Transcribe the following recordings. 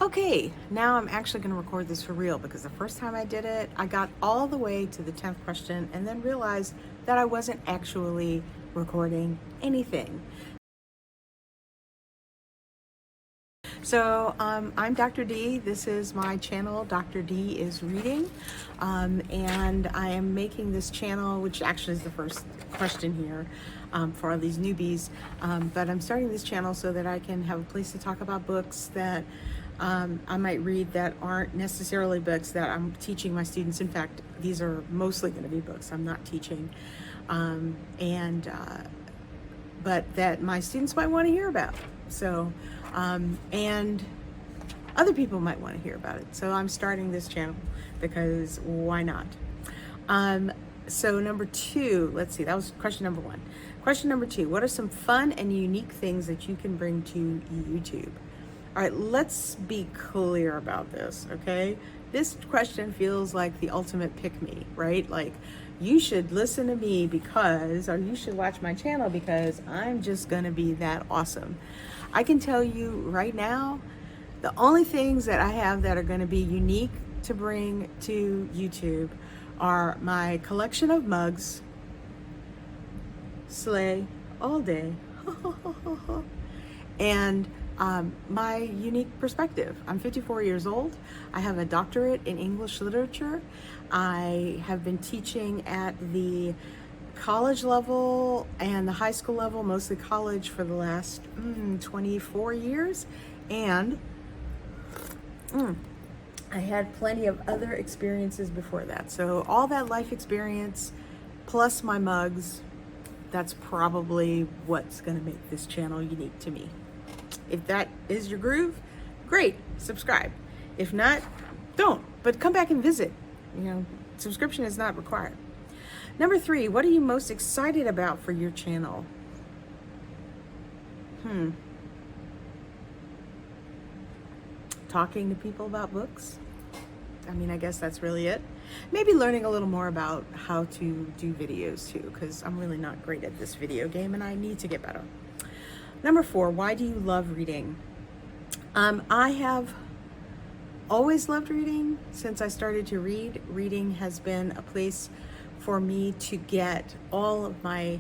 Okay, now I'm actually going to record this for real because the first time I did it, I got all the way to the 10th question and then realized that I wasn't actually recording anything. So I'm Dr. D. This is my channel, Dr. D is Reading. And I am making this channel, which actually is the first question here for all these newbies. But I'm starting this channel so that I can have a place to talk about books that I might read that aren't necessarily books that I'm teaching my students. In fact, these are mostly going to be books I'm not teaching. But that my students might want to hear about. So, and other people might want to hear about it. So I'm starting this channel because why not? So number two, let's see, that was question number one. Question number two, what are some fun and unique things that you can bring to YouTube? All right, let's be clear about this, okay? This question feels like the ultimate pick-me, right? Like, you should listen to me because, or you should watch my channel because I'm just gonna be that awesome. I can tell you right now, the only things that I have that are gonna be unique to bring to YouTube are my collection of mugs, slay all day, and my unique perspective. I'm 54 years old. I have a doctorate in English literature. I have been teaching at the college level and the high school level, mostly college, for the last 24 years. And I had plenty of other experiences before that. So all that life experience plus my mugs, that's probably what's gonna make this channel unique to me. If that is your groove, great, subscribe. If not, don't, but come back and visit. You know, subscription is not required. Number three, what are you most excited about for your channel? Talking to people about books. I mean, I guess that's really it. Maybe learning a little more about how to do videos too, because I'm really not great at this video game and I need to get better. Number four, why do you love reading? I have always loved reading since I started to read. Reading has been a place for me to get all of my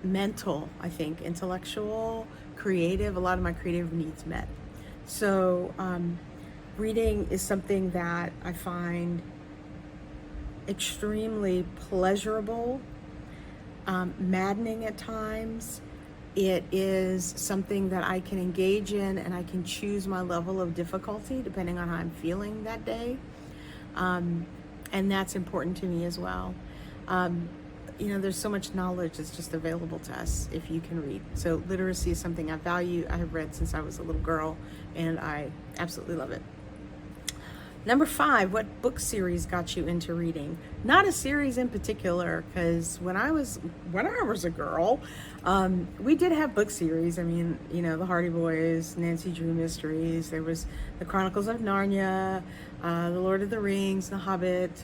mental, I think, intellectual, creative, a lot of my creative needs met. So reading is something that I find extremely pleasurable, maddening at times. It is something that I can engage in and I can choose my level of difficulty depending on how I'm feeling that day. And that's important to me as well. You know, there's so much knowledge that's just available to us if you can read. So literacy is something I value. I have read since I was a little girl and I absolutely love it. Number five, what book series got you into reading? Not a series in particular, because when I was a girl, we did have book series. I mean, you know, the Hardy Boys, Nancy Drew mysteries. There was the Chronicles of Narnia, the Lord of the Rings, the Hobbit.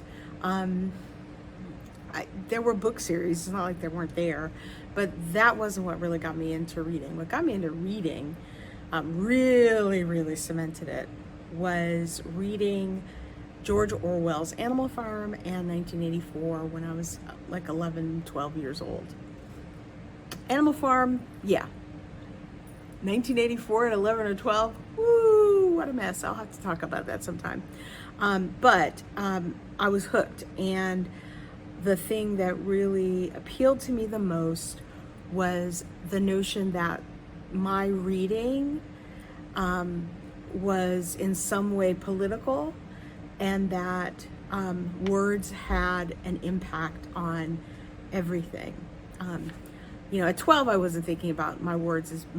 There were book series. It's not like they weren't there, but that wasn't what really got me into reading. What got me into reading, really cemented it, was reading George Orwell's Animal Farm and 1984 when I was like 11, 12 years old. Animal Farm, yeah. 1984 at 11 or 12, woo, what a mess. I'll have to talk about that sometime. But I was hooked, and the thing that really appealed to me the most was the notion that my reading was in some way political, and that words had an impact on everything. You know, at 12, I wasn't thinking about my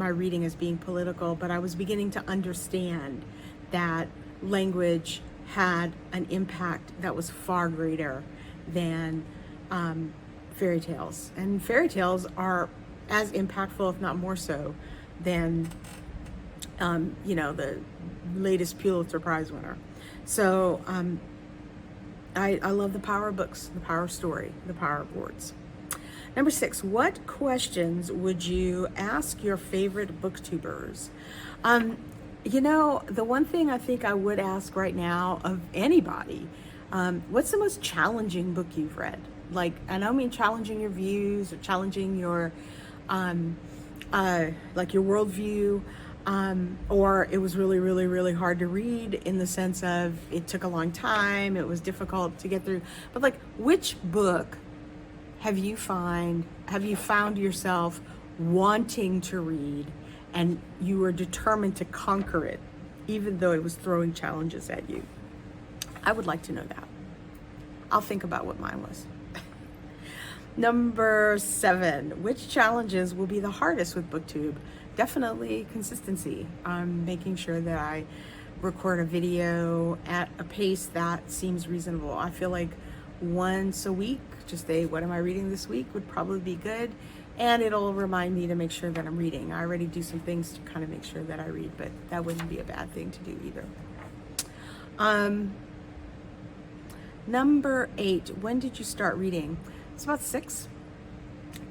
reading as being political, but I was beginning to understand that language had an impact that was far greater than fairy tales. And fairy tales are as impactful, if not more so, than you know, the latest Pulitzer Prize winner. So I love the power of books, the power of story, the power of words. Number six, what questions would you ask your favorite booktubers? The one thing I think I would ask right now of anybody, what's the most challenging book you've read? Like, I don't mean challenging your views or challenging your, like your worldview, or it was really, really, really hard to read in the sense of it took a long time, it was difficult to get through. But like, which book have you found yourself wanting to read and you were determined to conquer it, even though it was throwing challenges at you? I would like to know that. I'll think about what mine was. Number 7, which challenges will be the hardest with BookTube? Definitely consistency. I'm making sure that I record a video at a pace that seems reasonable. I feel like once a week, just what am I reading this week would probably be good. And it'll remind me to make sure that I'm reading. I already do some things to kind of make sure that I read, but that wouldn't be a bad thing to do either. Number 8, when did you start reading? It's about 6.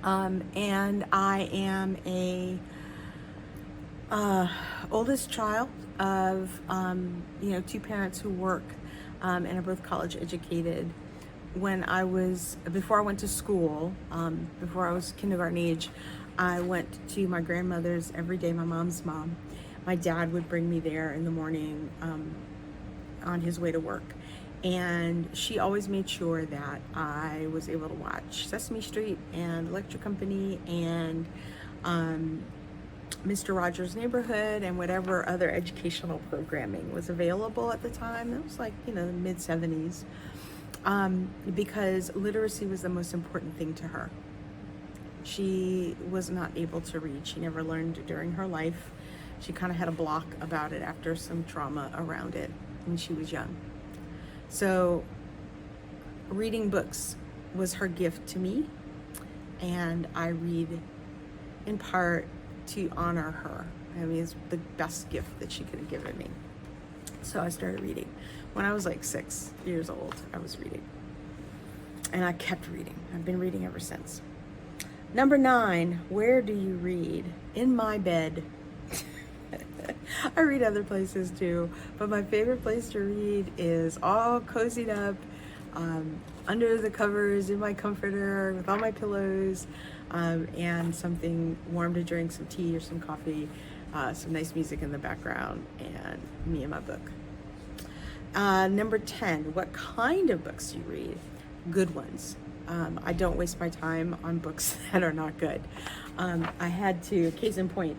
And I am a oldest child of 2 parents who work and are both college educated. Before I went to school, before I was kindergarten age, I went to my grandmother's every day, my mom's mom. My dad would bring me there in the morning on his way to work. And she always made sure that I was able to watch Sesame Street and Electric Company and Mr. Rogers' Neighborhood and whatever other educational programming was available at the time. It was like, the mid-70s. Because literacy was the most important thing to her. She was not able to read. She never learned during her life. She kind of had a block about it after some trauma around it when she was young. So reading books was her gift to me, and I read in part to honor her. I mean, it's the best gift that she could have given me. So I started reading. When I was like 6 years old, I was reading. And I kept reading. I've been reading ever since. Number 9, where do you read? In my bed. I read other places too, but my favorite place to read is all cozied up, under the covers, in my comforter, with all my pillows, and something warm to drink, some tea or some coffee, some nice music in the background, and me and my book. Number 10, what kind of books do you read? Good ones. I don't waste my time on books that are not good. I had to, case in point,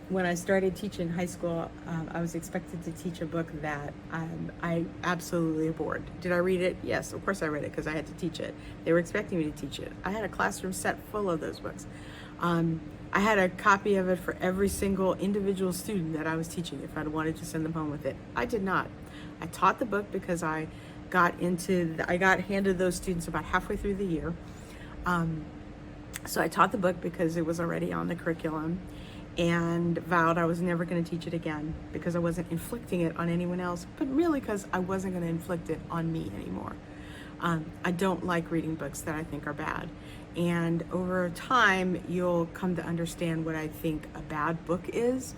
when I started teaching high school, I was expected to teach a book that I absolutely adored. Did I read it? Yes, of course I read it because I had to teach it. They were expecting me to teach it. I had a classroom set full of those books. I had a copy of it for every single individual student that I was teaching if I'd wanted to send them home with it. I did not. I taught the book because I got handed those students about halfway through the year. So I taught the book because it was already on the curriculum, and vowed I was never going to teach it again because I wasn't inflicting it on anyone else, but really because I wasn't going to inflict it on me anymore. I don't like reading books that I think are bad. And over time, you'll come to understand what I think a bad book is.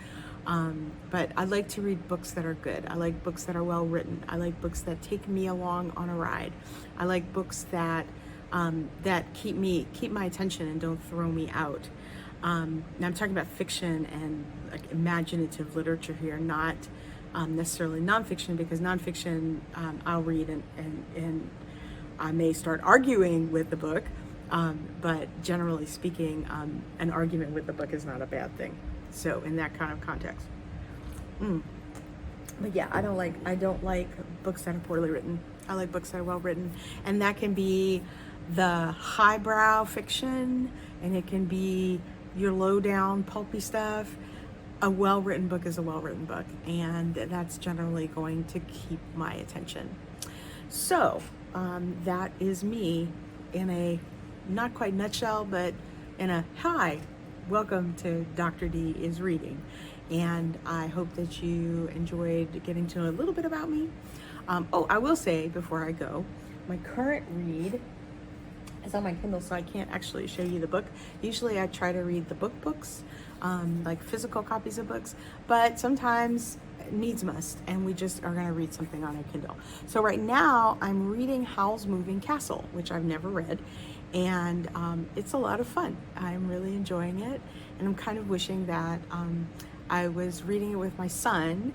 But I like to read books that are good. I like books that are well written. I like books that take me along on a ride. I like books that keep my attention and don't throw me out. Now I'm talking about fiction and like imaginative literature here, not necessarily nonfiction, because nonfiction I'll read and I may start arguing with the book, but generally speaking, an argument with the book is not a bad thing. So in that kind of context. But yeah, I don't like books that are poorly written. I like books that are well written, and that can be the highbrow fiction, and it can be your low down pulpy stuff. A well-written book is a well-written book, and that's generally going to keep my attention. So that is me in a not quite nutshell, but in a hi, welcome to Dr. D is Reading. And I hope that you enjoyed getting to know a little bit about me. I will say before I go, my current read is on my Kindle, so I can't actually show you the book. Usually I try to read the books, like physical copies of books, but sometimes needs must, and we just are going to read something on a Kindle. So right now I'm reading Howl's Moving Castle, which I've never read, and it's a lot of fun. I'm really enjoying it, and I'm kind of wishing that I was reading it with my son.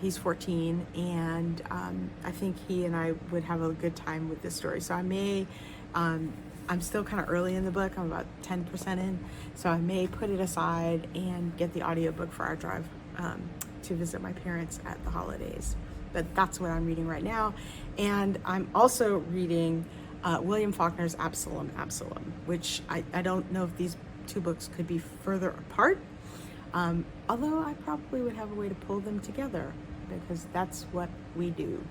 He's 14, and I think he and I would have a good time with this story. So I may, I'm still kind of early in the book. I'm about 10% in, so I may put it aside and get the audiobook for our drive to visit my parents at the holidays. But that's what I'm reading right now. And I'm also reading William Faulkner's Absalom, which I don't know if these two books could be further apart. Although I probably would have a way to pull them together, because that's what we do.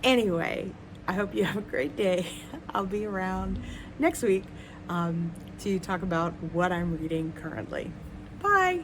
Anyway, I hope you have a great day. I'll be around next week to talk about what I'm reading currently. Bye.